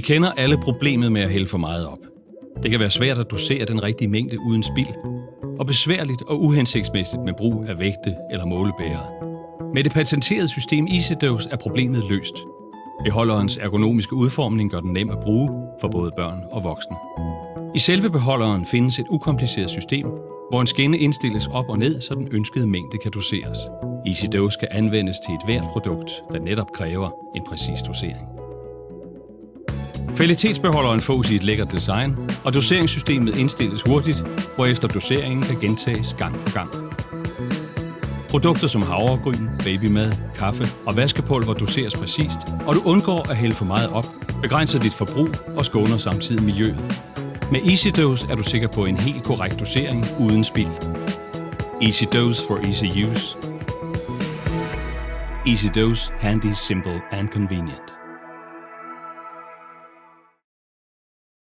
Vi kender alle problemet med at hælde for meget op. Det kan være svært at dosere den rigtige mængde uden spild, og besværligt og uhensigtsmæssigt med brug af vægte eller målebærere. Med det patenterede system EasyDose er problemet løst. Beholderens ergonomiske udformning gør den nem at bruge for både børn og voksne. I selve beholderen findes et ukompliceret system, hvor en skinne indstilles op og ned, så den ønskede mængde kan doseres. EasyDose kan anvendes til et hvert produkt, der netop kræver en præcis dosering. Kvalitetsbeholderen fås i et lækkert design, og doseringssystemet indstilles hurtigt, hvorefter doseringen kan gentages gang på gang. Produkter som havregryn, babymad, kaffe og vaskepulver doseres præcist, og du undgår at hælde for meget op, begrænser dit forbrug og skåner samtidig miljøet. Med EasyDose er du sikker på en helt korrekt dosering uden spild. EasyDose for easy use. EasyDose, handy, simple and convenient.